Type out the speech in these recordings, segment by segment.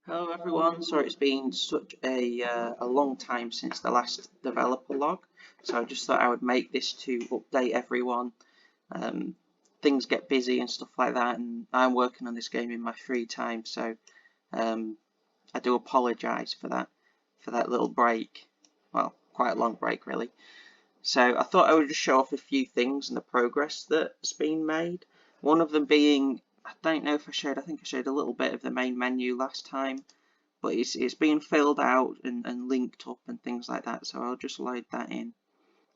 Hello everyone, sorry it's been such a long time since the last developer log, so I just thought I would make this to update everyone. Things get busy and stuff like that, and I'm working on this game in my free time, so I do apologise for that little break. Well, quite a long break really. So I thought I would just show off a few things and the progress that's been made. One of them being, I don't know if I think I showed a little bit of the main menu last time, but it's being filled out and linked up and things like that, so I'll just load that in.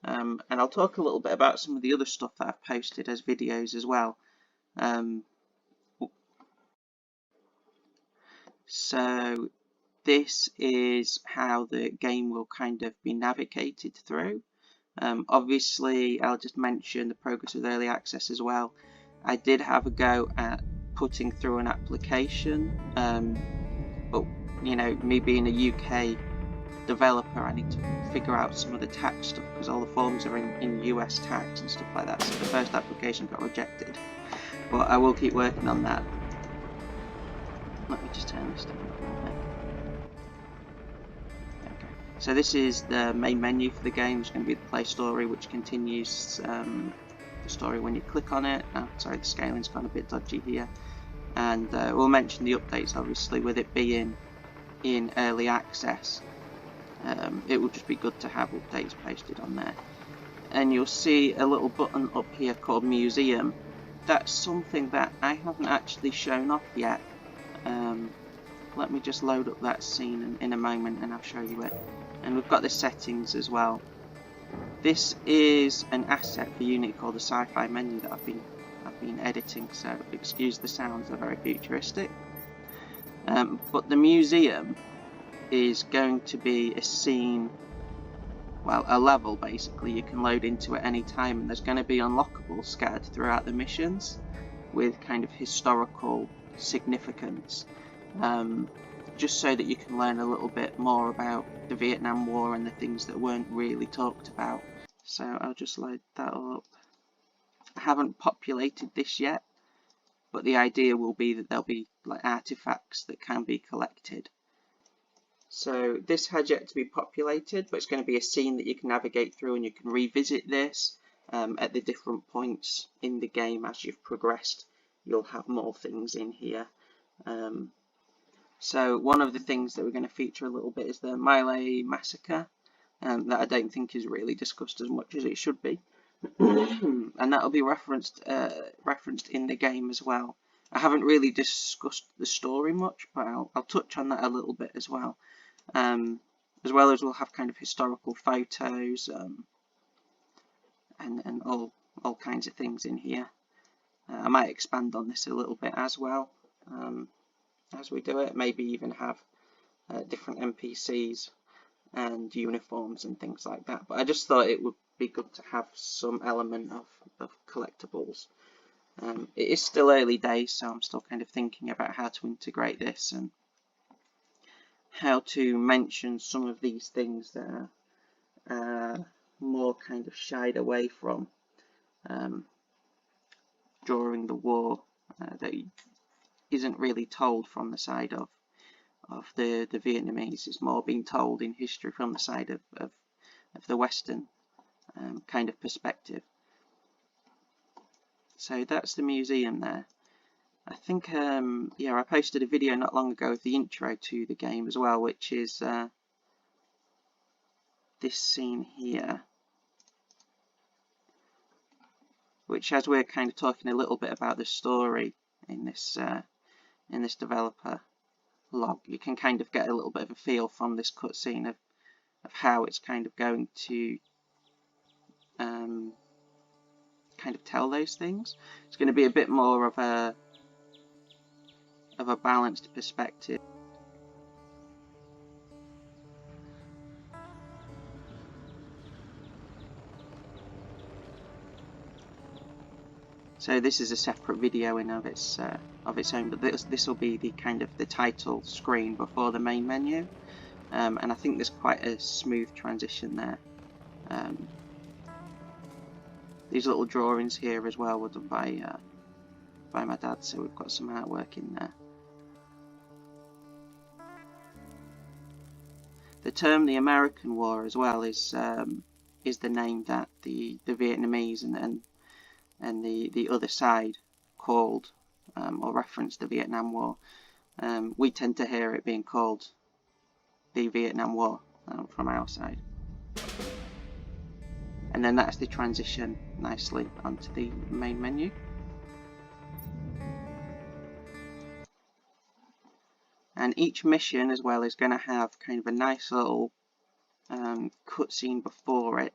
And I'll talk a little bit about some of the other stuff that I've posted as videos as well. So this is how the game will kind of be navigated through. Obviously, I'll just mention the progress with early access as well. I did have a go at putting through an application, but you know, me being a UK developer, I need to figure out some of the tax stuff because all the forms are in US tax and stuff like that. So the first application got rejected, but I will keep working on that. Let me just turn this down. Okay. So this is the main menu for the game. There's going to be the play story, which continues the story when you click on it. Oh, sorry, the scaling's gone a bit dodgy here. And we'll mention the updates, obviously, with it being in early access. It will just be good to have updates posted on there. And you'll see a little button up here called Museum. That's something that I haven't actually shown off yet. Let me just load up that scene in a moment and I'll show you it. And we've got the settings as well. This is an asset for Unity called the Sci-Fi menu that I've been editing, so excuse the sounds, they're very futuristic. But the museum is going to be a scene, well, a level basically you can load into at any time, and there's going to be unlockables scattered throughout the missions with kind of historical significance, just so that you can learn a little bit more about the Vietnam War and the things that weren't really talked about. So I'll just load that up. I haven't populated this yet, but the idea will be that there'll be like artifacts that can be collected. So this has yet to be populated, but it's going to be a scene that you can navigate through, and you can revisit this at the different points in the game as you've progressed. You'll have more things in here. So one of the things that we're going to feature a little bit is the My Lai massacre, that I don't think is really discussed as much as it should be. And that'll be referenced in the game as well. I haven't really discussed the story much, but I'll touch on that a little bit as well. As well as we'll have kind of historical photos and all kinds of things in here. I might expand on this a little bit as well as we do it. Maybe even have different NPCs and uniforms and things like that. But I just thought it would be good to have some element of collectibles. It is still early days, so I'm still kind of thinking about how to integrate this and how to mention some of these things that are more kind of shied away from during the war, that isn't really told from the side of the Vietnamese. It's more being told in history from the side of the Western kind of perspective. So that's the museum there. I think, yeah, I posted a video not long ago of the intro to the game as well, which is this scene here, which, as we're kind of talking a little bit about the story in this developer log, you can kind of get a little bit of a feel from this cutscene of how it's kind of going to kind of tell those things. It's going to be a bit more of a balanced perspective. So this is a separate video in of its own, but this will be the kind of the title screen before the main menu, and I think there's quite a smooth transition there. These little drawings here as well were done by my dad, so we've got some artwork in there. The term the American War as well is the name that the Vietnamese and the other side called or referenced the Vietnam War. We tend to hear it being called the Vietnam War from our side. And then that's the transition nicely onto the main menu. And each mission as well is going to have kind of a nice little cutscene before it.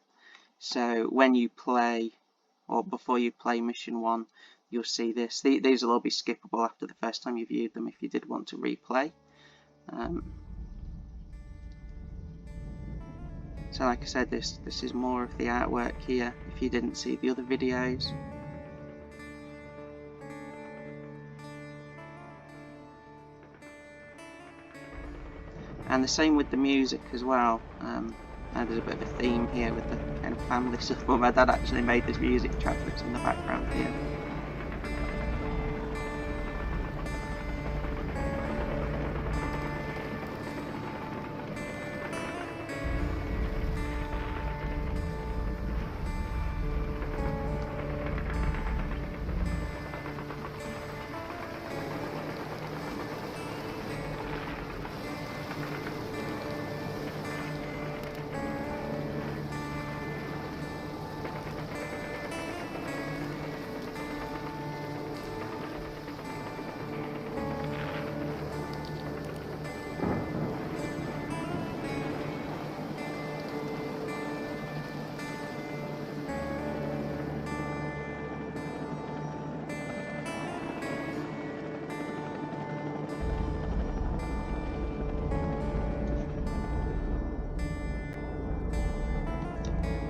So when you play, or before you play mission 1, you'll see this. These will all be skippable after the first time you viewed them if you did want to replay. So like I said, this is more of the artwork here if you didn't see the other videos. And the same with the music as well. And there's a bit of a theme here with the kind of family stuff, but my dad actually made this music track that's in the background here.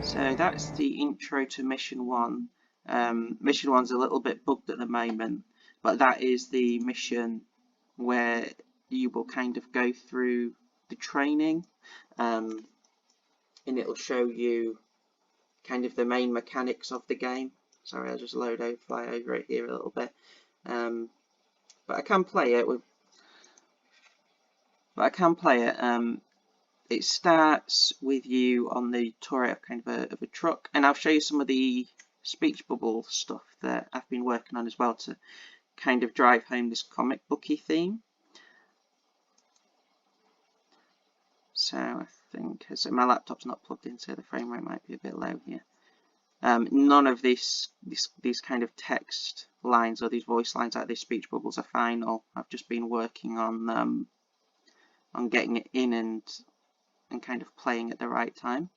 So that's the intro to Mission 1. Mission 1's a little bit bugged at the moment, but that is the mission where you will kind of go through the training, and it'll show you kind of the main mechanics of the game. Sorry, I'll just fly over it here a little bit. But I can play it It starts with you on the turret of kind of a truck, and I'll show you some of the speech bubble stuff that I've been working on as well to kind of drive home this comic booky theme. So I think my laptop's not plugged in, so the frame rate might be a bit low here. None of these kind of text lines or these voice lines like these speech bubbles are final. I've just been working on getting it in and kind of playing at the right time.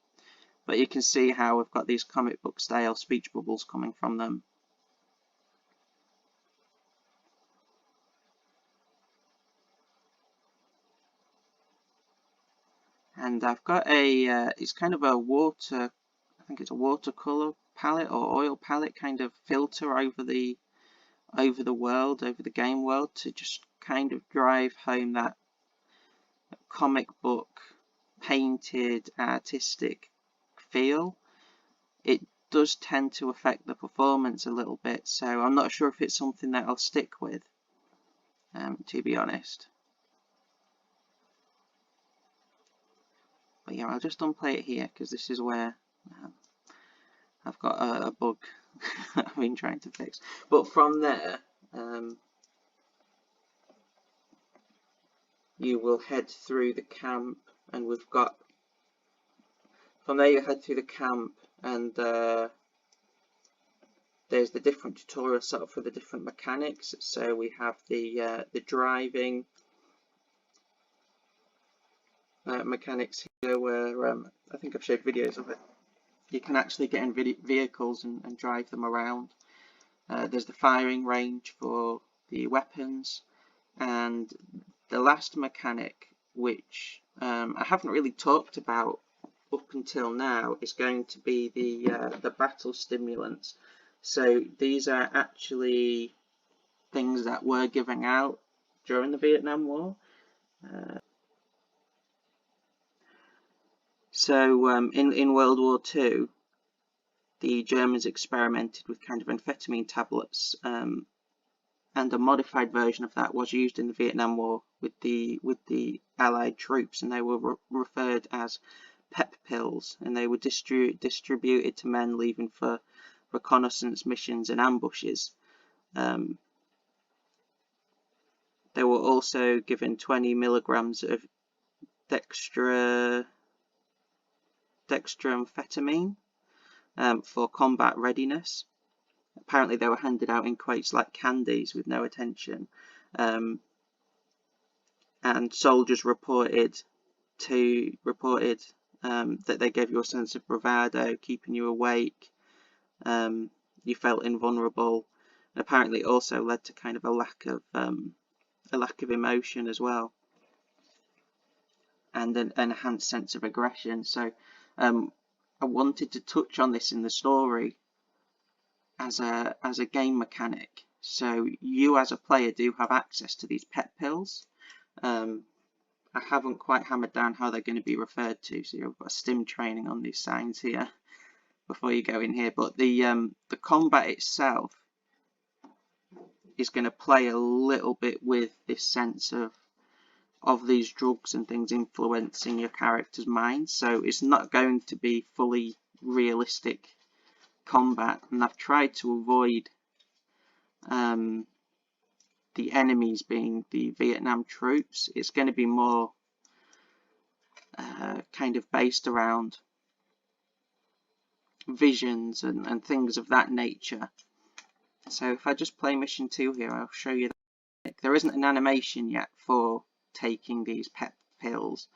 But you can see how we've got these comic book style speech bubbles coming from them. And I've got it's kind of a water, I think it's a watercolor palette or oil palette kind of filter over the world, over the game world, to just kind of drive home that comic book painted artistic feel. It does tend to affect the performance a little bit, so I'm not sure if it's something that I'll stick with, to be honest. But yeah, I'll just unplay it here because this is where I've got a bug I've been trying to fix. But from there, you will head through the camp, and we've got, from there you head through the camp, and there's the different tutorials set up for the different mechanics. So we have the driving mechanics here, where I think I've showed videos of it. You can actually get in vehicles and drive them around. There's the firing range for the weapons, and the last mechanic, which I haven't really talked about up until now, is going to be the battle stimulants. So these are actually things that were given out during the Vietnam War. So in World War II, the Germans experimented with kind of amphetamine tablets and a modified version of that was used in the Vietnam War with the Allied troops, and they were referred as pep pills, and they were distributed to men leaving for reconnaissance missions and ambushes. They were also given 20 milligrams of dextroamphetamine for combat readiness. Apparently they were handed out in crates like candies with no attention, and soldiers reported that they gave you a sense of bravado, keeping you awake. You felt invulnerable, and apparently it also led to kind of a lack of emotion as well, and an enhanced sense of aggression. So I wanted to touch on this in the story as a game mechanic. So you as a player do have access to these pep pills. I haven't quite hammered down how they're going to be referred to, so you've got stim training on these signs here before you go in here. But the combat itself is going to play a little bit with this sense of these drugs and things influencing your character's mind. So it's not going to be fully realistic combat, and I've tried to avoid the enemies being the Vietnam troops. It's going to be more kind of based around visions and things of that nature. So if I just play mission 2 here, I'll show you that there isn't an animation yet for taking these pep pills,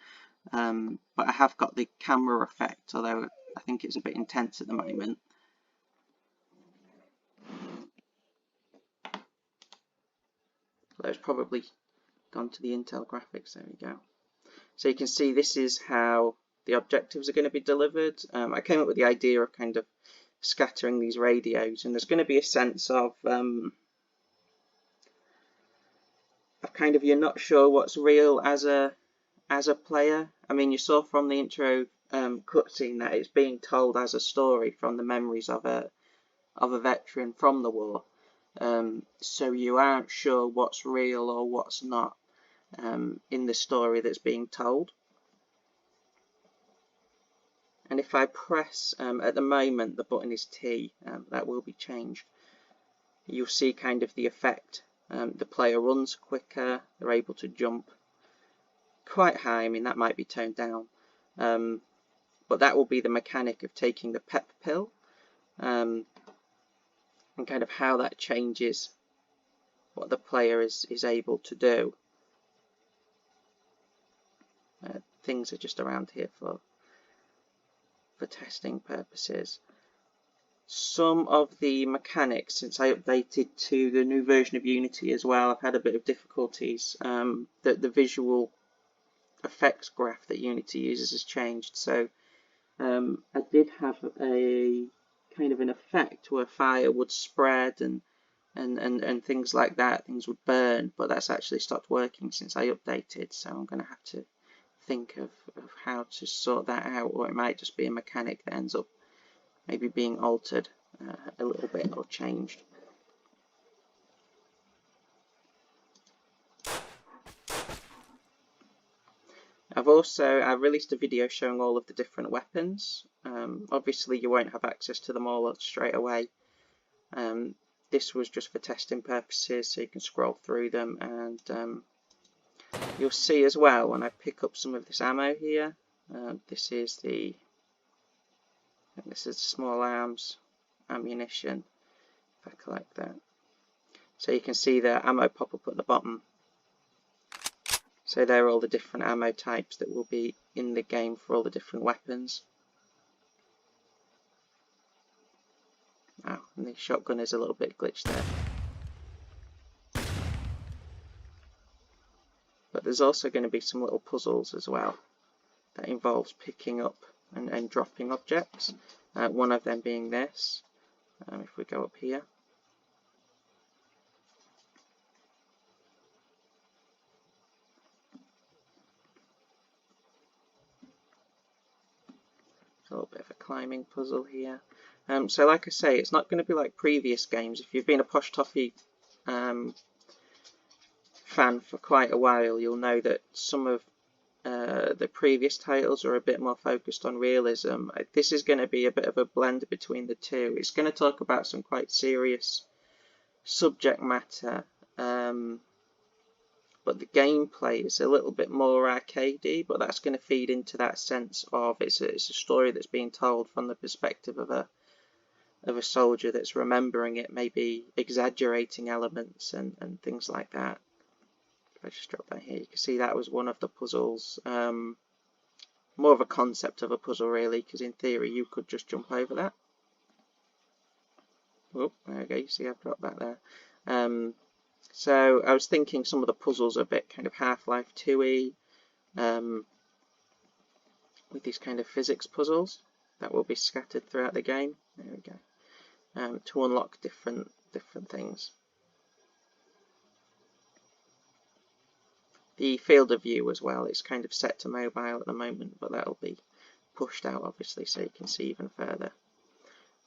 but I have got the camera effect, although I think it's a bit intense at the moment. So it's probably gone to the Intel graphics. There we go. So you can see this is how the objectives are going to be delivered. I came up with the idea of kind of scattering these radios, and there's going to be a sense of kind of, you're not sure what's real as a player. I mean, you saw from the intro cutscene that it's being told as a story from the memories of a veteran from the war. So you aren't sure what's real or what's not in the story that's being told. And if I press, at the moment the button is T, that will be changed. You'll see kind of the effect. The player runs quicker, they're able to jump quite high. I mean, that might be toned down, but that will be the mechanic of taking the pep pill, and kind of how that changes what the player is able to do. Things are just around here for testing purposes. Some of the mechanics, since I updated to the new version of Unity as well, I've had a bit of difficulties. The visual effects graph that Unity uses has changed. So I did have a kind of an effect where fire would spread and things like that, things would burn, but that's actually stopped working since I updated, so I'm going to have to think of how to sort that out, or it might just be a mechanic that ends up maybe being altered a little bit or changed. I've released a video showing all of the different weapons. Obviously you won't have access to them all straight away. This was just for testing purposes, so you can scroll through them, and you'll see as well when I pick up some of this ammo here. This is the small arms ammunition. If I collect that, so you can see the ammo pop up at the bottom. So there are all the different ammo types that will be in the game for all the different weapons. Oh, and the shotgun is a little bit glitched there. But there's also going to be some little puzzles as well that involves picking up and dropping objects. One of them being this. If we go up here. A little bit of a climbing puzzle here. So like I say, it's not going to be like previous games. If you've been a Posh Toffee fan for quite a while, you'll know that some of the previous titles are a bit more focused on realism. This is going to be a bit of a blend between the two. It's going to talk about some quite serious subject matter, but the gameplay is a little bit more arcadey, but that's going to feed into that sense of it's a story that's being told from the perspective of a soldier that's remembering it, maybe exaggerating elements and things like that. If I just drop that here, you can see that was one of the puzzles. More of a concept of a puzzle really, because in theory you could just jump over that. Oh, there we go, you see I've dropped that there. So I was thinking some of the puzzles are a bit kind of Half-Life 2-y, with these kind of physics puzzles that will be scattered throughout the game. There we go. To unlock different things. The field of view as well is kind of set to mobile at the moment, but that'll be pushed out obviously so you can see even further.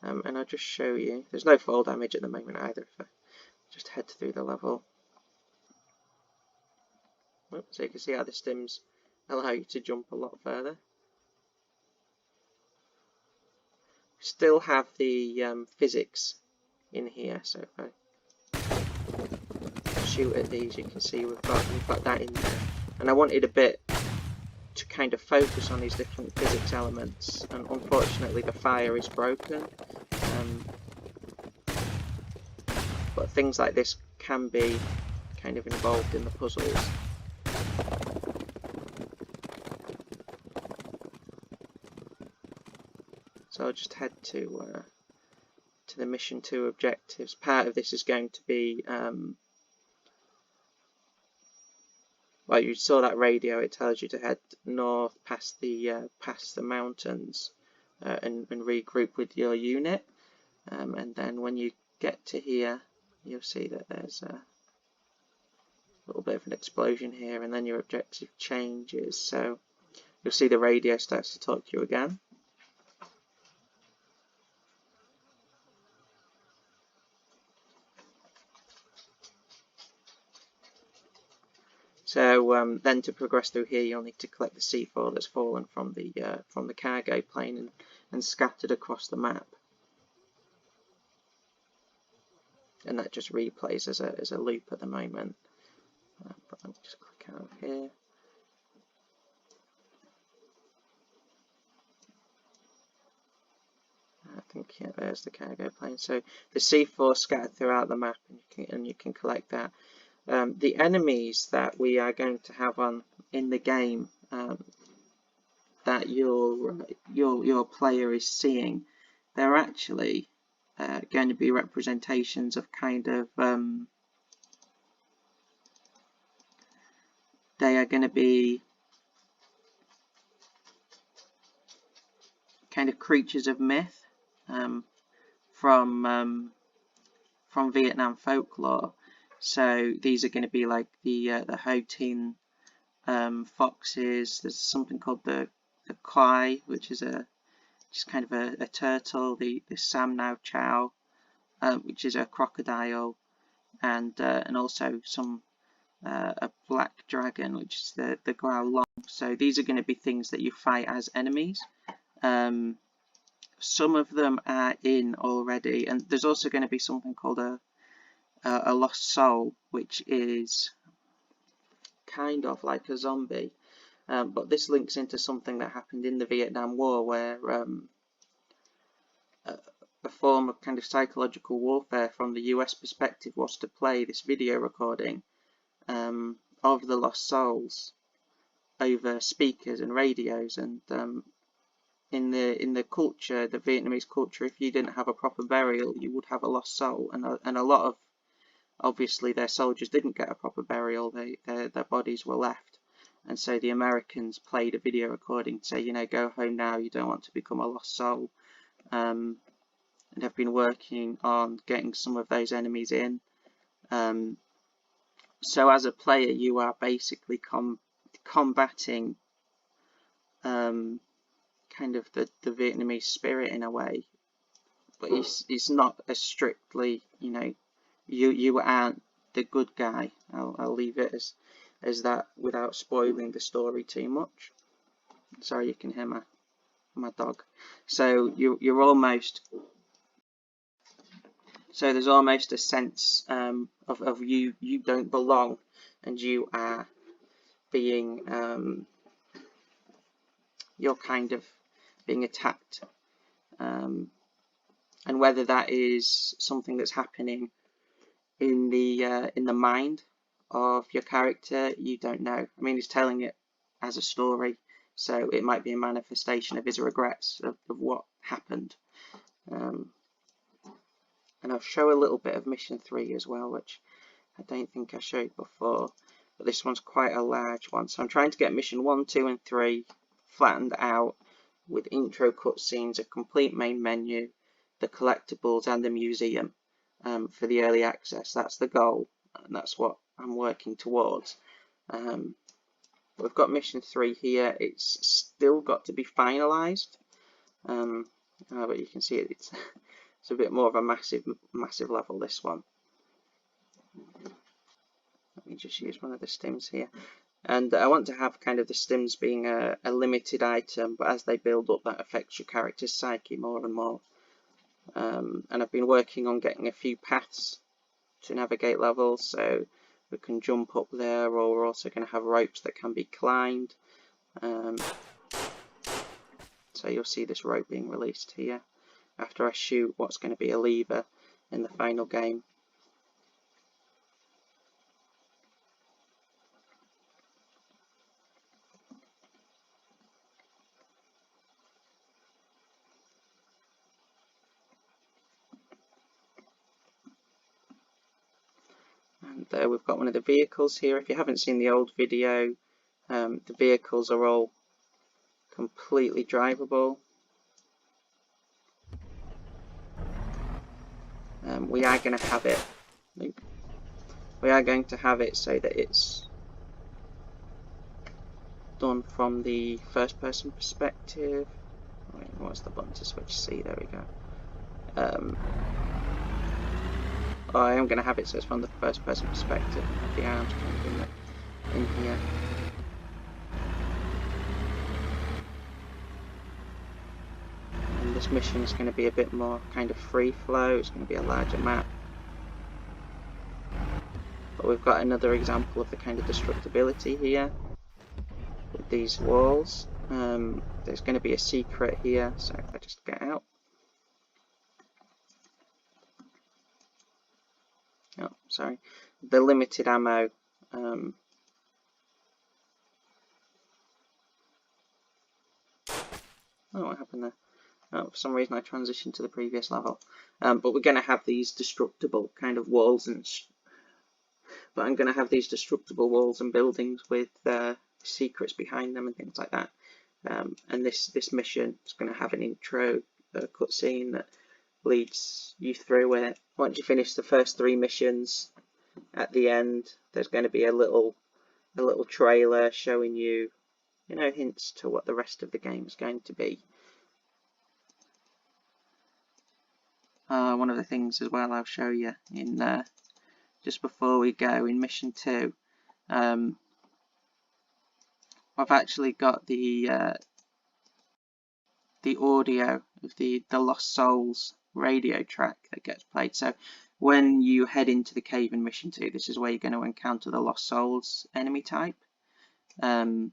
And I'll just show you, there's no fall damage at the moment either, if I just head through the level. So you can see how the stims allow you to jump a lot further. Still have the physics in here, so if I shoot at these, you can see we've got that in there. And I wanted a bit to kind of focus on these different physics elements, and unfortunately the fire is broken. But things like this can be kind of involved in the puzzles. So I'll just head to the mission 2 objectives. Part of this is going to be, well, you saw that radio. It tells you to head north past the mountains and regroup with your unit. And then when you get to here, you'll see that there's a little bit of an explosion here, and then your objective changes. So you'll see the radio starts to talk to you again. So then to progress through here, you'll need to collect the C4 that's fallen from the cargo plane and scattered across the map. And that just replays as a loop at the moment. But let me just click out here. I think, yeah, there's the cargo plane. So the C4 scattered throughout the map, and you can collect that. The enemies that we are going to have in the game that your player is seeing, they're actually going to be representations of kind of they are going to be kind of creatures of myth from Vietnam folklore. So these are going to be like the Ho Tin foxes. There's something called the Kwai, which is just kind of a turtle. The Sam Nao Chow, which is a crocodile, and also some a black dragon, which is the Guao Long. So these are going to be things that you fight as enemies. Some of them are in already, and there's also going to be something called a lost soul, which is kind of like a zombie, but this links into something that happened in the Vietnam War, where a form of kind of psychological warfare from the US perspective was to play this video recording of the lost souls over speakers and radios. And in the culture, the Vietnamese culture, if you didn't have a proper burial, you would have a lost soul, and a lot of, obviously, their soldiers didn't get a proper burial. Their bodies were left, and so the Americans played a video recording to say, you know, go home now, you don't want to become a lost soul, and have been working on getting some of those enemies in. So as a player, you are basically combating kind of the Vietnamese spirit in a way, but it's not as strictly, you know, you aren't the good guy. I'll leave it as that without spoiling the story too much. Sorry, you can hear my dog. So you're almost. So there's almost a sense of you don't belong, and you are being you're kind of being attacked, and whether that is something that's happening in the mind of your character, you don't know. I mean, he's telling it as a story, so it might be a manifestation of his regrets of what happened. And I'll show a little bit of mission 3 as well, which I don't think I showed before, but this one's quite a large one. So I'm trying to get mission 1, 2 and 3 flattened out with intro cutscenes, a complete main menu, the collectibles and the museum for the early access. That's the goal, and that's what I'm working towards. We've got mission 3 here. It's still got to be finalised, but you can see it's a bit more of a massive level, this one. Let me just use one of the stims here. And I want to have kind of the stims being a limited item, but as they build up, that affects your character's psyche more and more. And I've been working on getting a few paths to navigate levels, so we can jump up there, or we're also going to have ropes that can be climbed. So you'll see this rope being released here after I shoot what's going to be a lever in the final game. And there we've got one of the vehicles here. If you haven't seen the old video, the vehicles are all completely drivable. We are going to have it. We are going to have it so that it's done from the first-person perspective. Wait, what's the button to switch C? There we go. I am going to have it so it's from the first-person perspective of the arms kind of in here. And this mission is going to be a bit more kind of free flow. It's going to be a larger map. But we've got another example of the kind of destructibility here with these walls. There's going to be a secret here, so if I just get out. Oh, sorry. The limited ammo. Oh, what happened there? Oh, for some reason I transitioned to the previous level. But we're going to have these destructible kind of walls but I'm going to have these destructible walls and buildings with secrets behind them and things like that. And this mission is going to have an intro cutscene that leads you through it. Once you finish the first 3 missions, at the end there's going to be a little trailer showing you, hints to what the rest of the game is going to be. One of the things as well I'll show you in just before we go in mission 2, I've actually got the audio of the Lost Souls radio track that gets played. So when you head into the cave in mission 2, this is where you're going to encounter the Lost Souls enemy type, and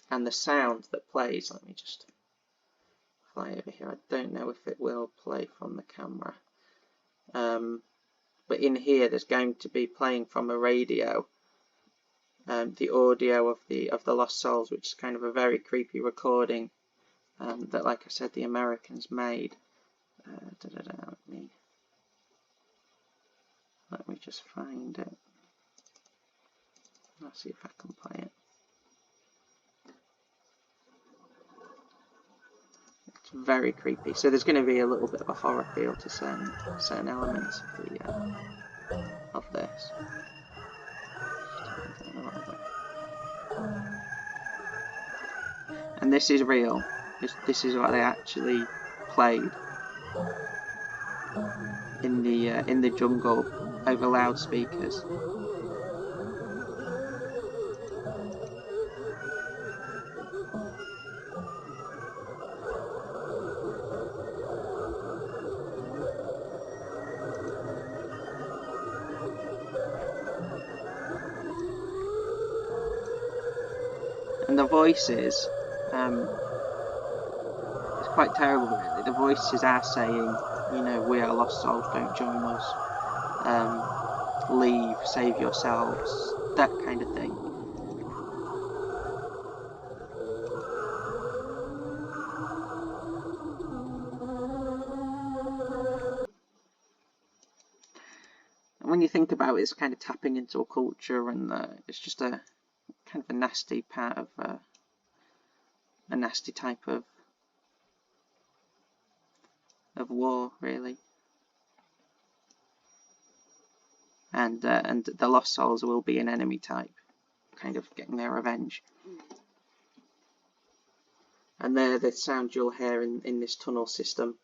the sound that plays, let me just fly over here. I don't know if it will play from the camera, but in here there's going to be playing from a radio the audio of the Lost Souls, which is kind of a very creepy recording that, like I said, the Americans made. Let me just find it. I'll see if I can play it. It's very creepy. So there's going to be a little bit of a horror feel to certain elements of this. And this is real. This is what they actually played in the jungle over loudspeakers. And the voices, it's quite terrible really. The voices are saying, you know, we are lost souls, don't join us. Leave, save yourselves, that kind of thing. And when you think about it, it's kind of tapping into a culture, and it's just a kind of a nasty part of a nasty type of war, really. And the Lost Souls will be an enemy type, kind of getting their revenge. And they're the sound you'll hear in this tunnel system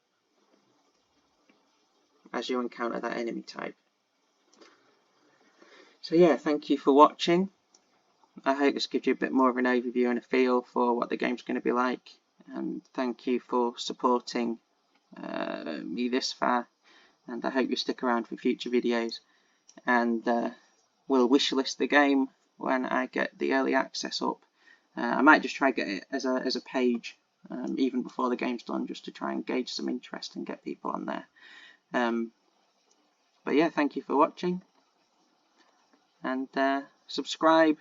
as you encounter that enemy type. So yeah, thank you for watching. I hope this gives you a bit more of an overview and a feel for what the game's going to be like. And thank you for supporting me this far. And I hope you stick around for future videos. And we'll wishlist the game when I get the early access up. I might just try to get it as a page even before the game's done, just to try and gauge some interest and get people on there. But yeah, thank you for watching, and subscribe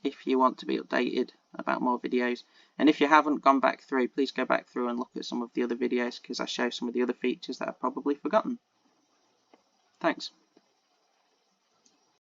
if you want to be updated about more videos. And if you haven't gone back through, please go back through and look at some of the other videos, because I show some of the other features that I've probably forgotten. Thanks.